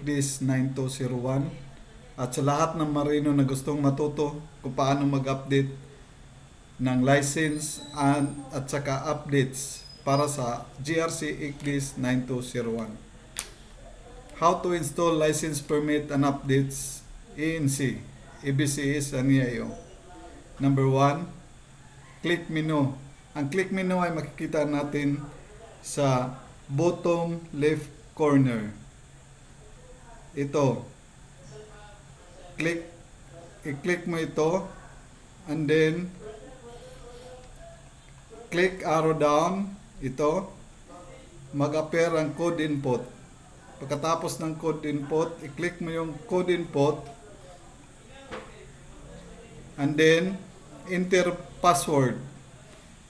This 9201 at sa lahat ng marino na gustong matuto kung paano mag-update ng license at saka updates para sa GRC ICDIS 9201. How to install license permit and updates ENC, EBCS and EIO. Number 1, click menu. Ang click menu ay makikita natin sa bottom left corner. Ito. I-click mo ito and then click arrow down. Ito. Mag-appear ang code input. Pagkatapos ng code input, i-click mo yung code input and then enter password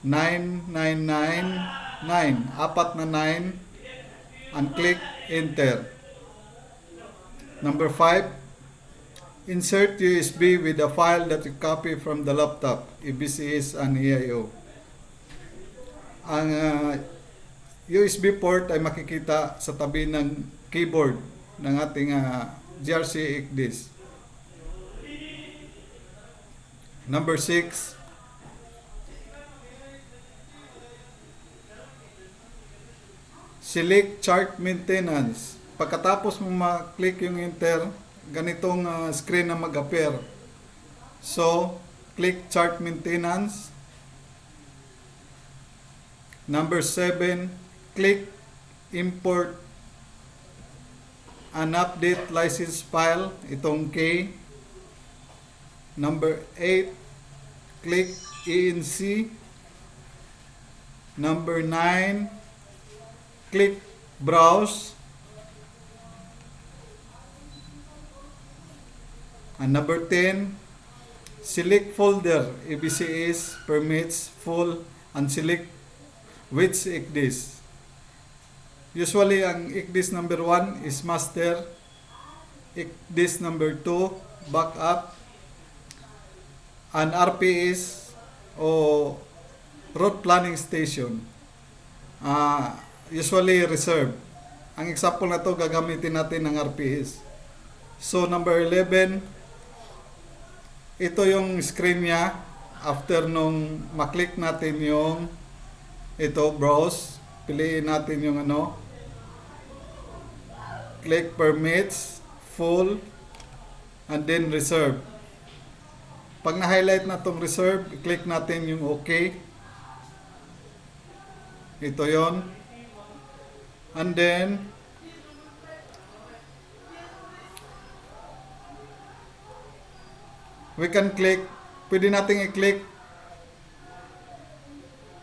9999, apat na 9, and click enter. Number 5, insert USB with the file that you copy from the laptop, EBCS and EIO. Ang USB port ay makikita sa tabi ng keyboard ng ating GRC ICDIS. Number 6, select chart maintenance. Pagkatapos mo ma-click yung enter, ganitong screen na mag-appear. So, click chart maintenance. Number 7, click import and update license file, itong K. Number 8, click ENC. Number 9, click browse. And number 10, select folder EBCS permits full and select which ICDIS. Usually ang ICDIS number 1 is master, ICDIS number 2 backup, and RPS o route planning station. Usually reserve. Ang example na to gagamitin natin ng RPS. So number 11, ito yung screen niya after nung maklik natin yung ito browse, piliin natin yung click permits full and then reserve. Pag na-highlight na tong reserve, click natin yung OK. Ito yon. And then we can click, pwede nating i-click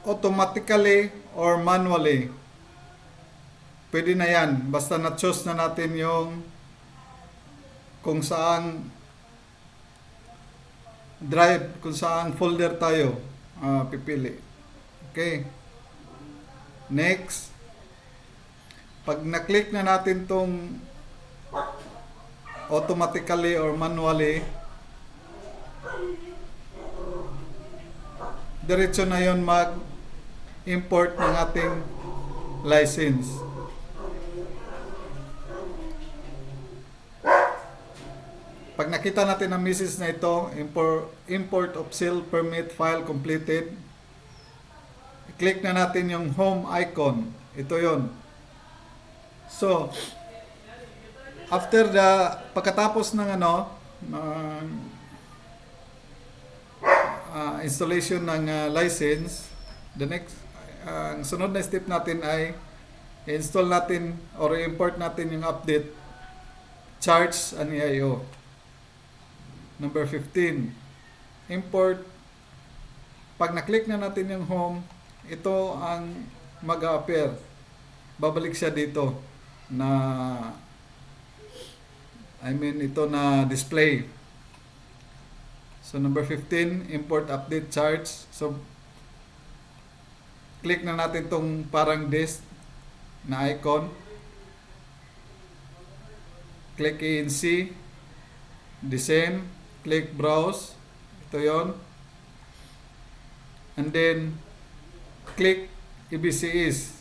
automatically or manually. Pwede na yan. Basta na-choose na natin yung kung saan drive, kung saan folder tayo pipili. Okay. Next. Pag na-click na natin tong automatically or manually, diretso na yon mag-import ng ating license. Pag nakita natin ang message na ito, import of sale permit file completed, i-click na natin yung home icon. Ito yon. So, after pagkatapos ng installation ng license, the next ang sunod na step natin ay i-install natin or i-import natin yung update charts and EIO. Number 15, import. Pag na-click na natin yung home, ito ang mag-a-appear. Babalik siya dito na ito na display. So number 15, import update charts. So click na natin tong parang disk na icon. Click ENC. The same. Click browse. Ito yon. And then click EBCS.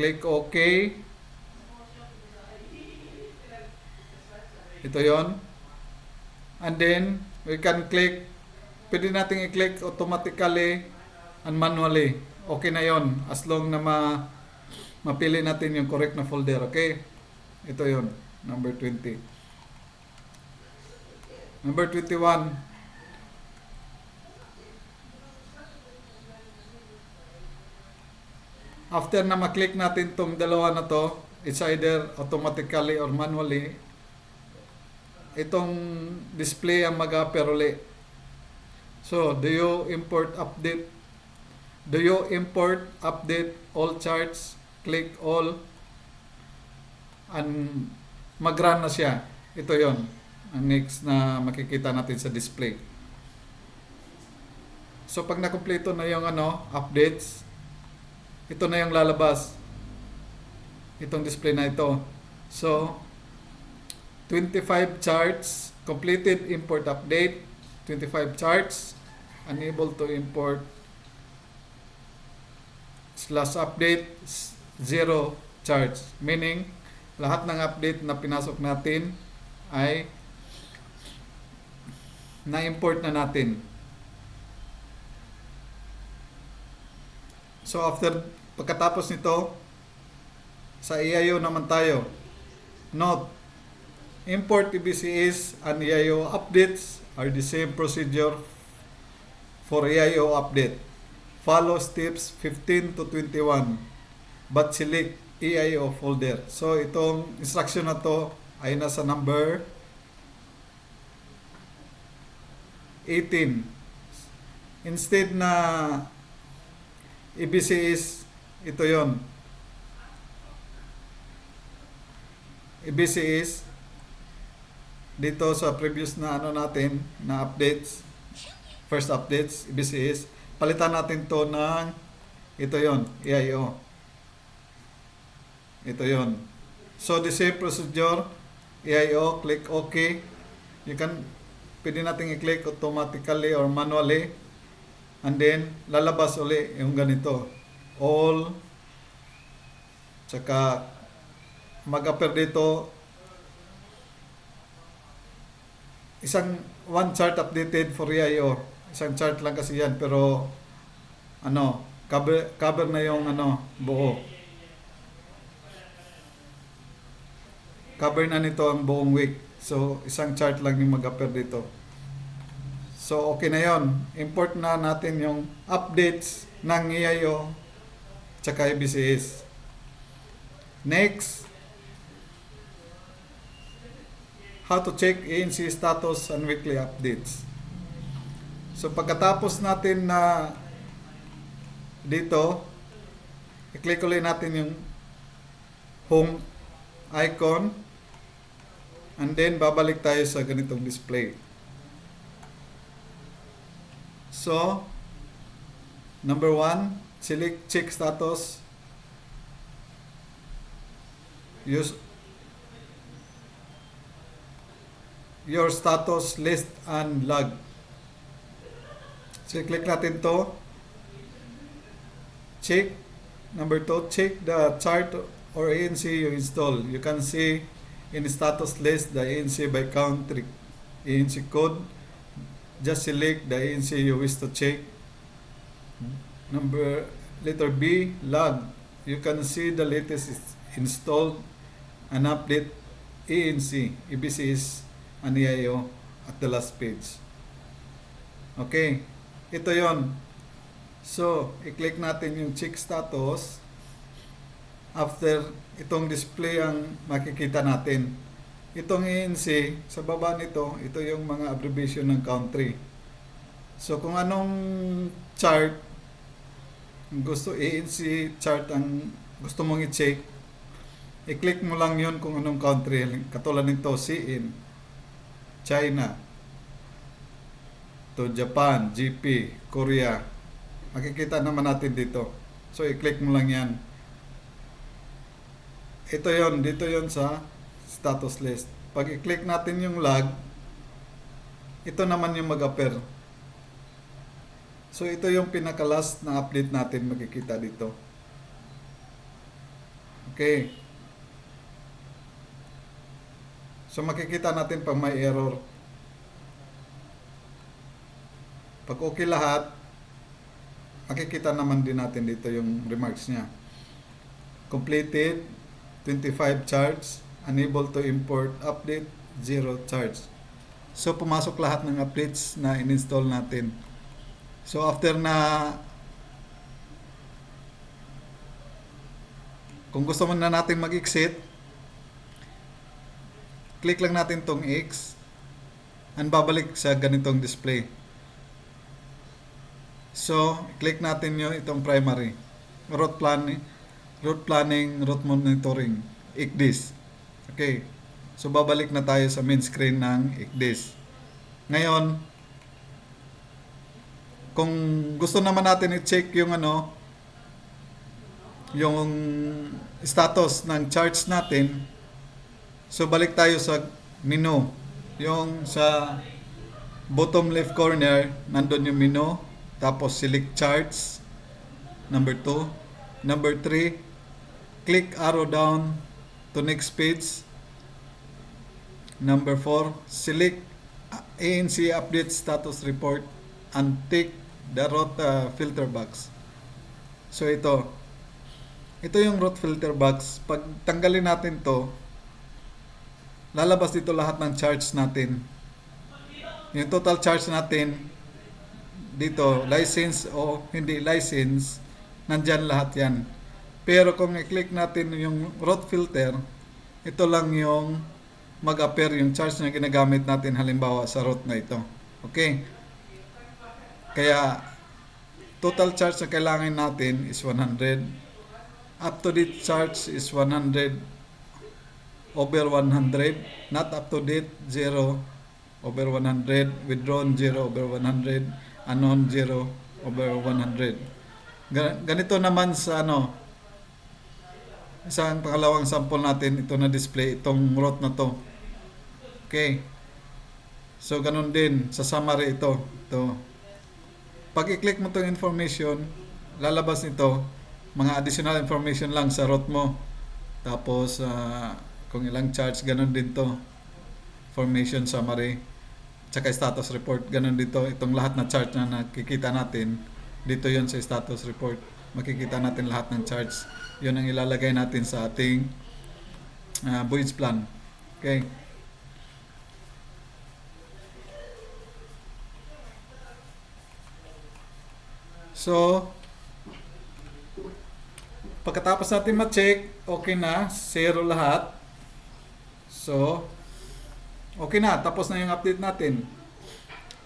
Click OK. Ito yon. And then, we can click, pwede natin i-click automatically and manually. Okay na yon as long na mapili natin yung correct na folder. Okay? Ito yon, number 20. Number 21. After na maklik natin tong dalawa na to, it's either automatically or manually, itong display ang mag-appear uli. So, do you import update all charts? Click all and mag-run na siya. Ito yon ang next na makikita natin sa display. So, pag nakumpleto na yung updates, ito na yung lalabas. Itong display na ito. So, 25 charts, completed import update, 25 charts, unable to import /update, 0 charts. Meaning, lahat ng update na pinasok natin ay na-import na natin. So, pagkatapos nito, sa EIO naman tayo. Note, import EBCs and EIO updates are the same procedure for EIO update. Follow steps 15 to 21 but select EIO folder. So, itong instruction na to ay nasa number 18. Instead na EBCs, ito yon. EBCs, dito sa previous na natin, na updates, first updates, EBCs, palitan natin to ng, ito yon, EIO. Ito yon. So, the same procedure, EIO, click OK. Pwede natin i-click automatically or manually. And then, lalabas uli yung ganito. All. Tsaka, mag-appear dito. One chart updated for EIO. Isang chart lang kasi yan. Pero, cover na yung buo. Cover na nito ang buong week. So, isang chart lang yung mag-appear dito. So, okay na yon. Import na natin yung updates ng EIO tsaka EBCs. Next, how to check ANC status and weekly updates. So, pagkatapos natin na dito, i-click ulit natin yung home icon and then babalik tayo sa ganitong display. So, number 1, select check status. Use your status list and log. So, click natin to. Check. Number 2, check the chart or ANC you install. You can see in the status list the ANC by country, ANC code. Just select the ANC you wish to check. Letter B, log. You can see the latest installed and update ANC, EBCs, and EIO at the last page. Okay, ito yon. So, i-click natin yung check status. After itong display ang makikita natin. Itong ANC, sa baba nito, ito yung mga abbreviation ng country. So, kung anong chart gusto, ANC chart ang gusto mong i-check, i-click mo lang yun kung anong country. Katulad nito, CN, China, to Japan, GP, Korea. Makikita naman natin dito. So, i-click mo lang yan. Ito yon, dito yon sa status list. Pag i-click natin yung log, ito naman yung mag-appear. So, ito yung pinaka-last na update natin makikita dito. Okay. So makikita natin pag may error. Pag okay lahat, makikita naman din natin dito yung remarks niya. Completed, 25 charge, unable to import update, 0 charge. So pumasok lahat ng updates na in-install natin. So after na, kung gusto mo na natin mag-exit, click lang natin tong X and babalik sa ganitong display. So, click natin yung itong primary. Route planning, route monitoring, ICDIS. Okay. So, babalik na tayo sa main screen ng ICDIS. Ngayon, kung gusto naman natin i-check yung yung status ng charts natin, so balik tayo sa menu. Yung sa bottom left corner, nandun yung menu. Tapos select charts. Number 2. Number 3, click arrow down to next page. Number 4, select ANC update status report and tick the route filter box. So ito yung route filter box. Pag tanggalin natin to, lalabas dito lahat ng charge natin. Yung total charge natin dito, license o hindi license, nandyan lahat yan. Pero kung i-click natin yung route filter, ito lang yung mag-appear yung charge na ginagamit natin halimbawa sa route na ito. Okay? Kaya, total charge na kailangan natin is 100. Up-to-date charge is 100 over 100. Not up-to-date, 0 over 100. Withdrawn, 0 over 100. Unknown, 0 over 100. Ganito naman sa isang pangalawang sample natin, ito na display, itong route na to. Okay. So, ganun din sa summary ito. Pag i-click mo itong information, lalabas nito, mga additional information lang sa route mo. Tapos, kung ilang charge, ganun din to. Formation summary. Tsaka status report, ganun dito. Itong lahat na chart na nakikita natin, dito yon sa status report. Makikita natin lahat ng charts. Yun ang ilalagay natin sa ating voyage plan. Okay. So, pagkatapos natin ma-check, okay na, 0 lahat. So, okay na, tapos na yung update natin.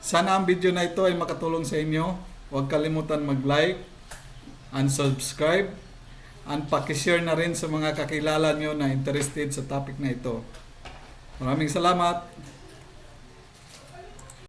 Sana ang video na ito ay makatulong sa inyo. Huwag kalimutan mag-like and subscribe and pakishare na rin sa mga kakilala nyo na interested sa topic na ito. Maraming salamat!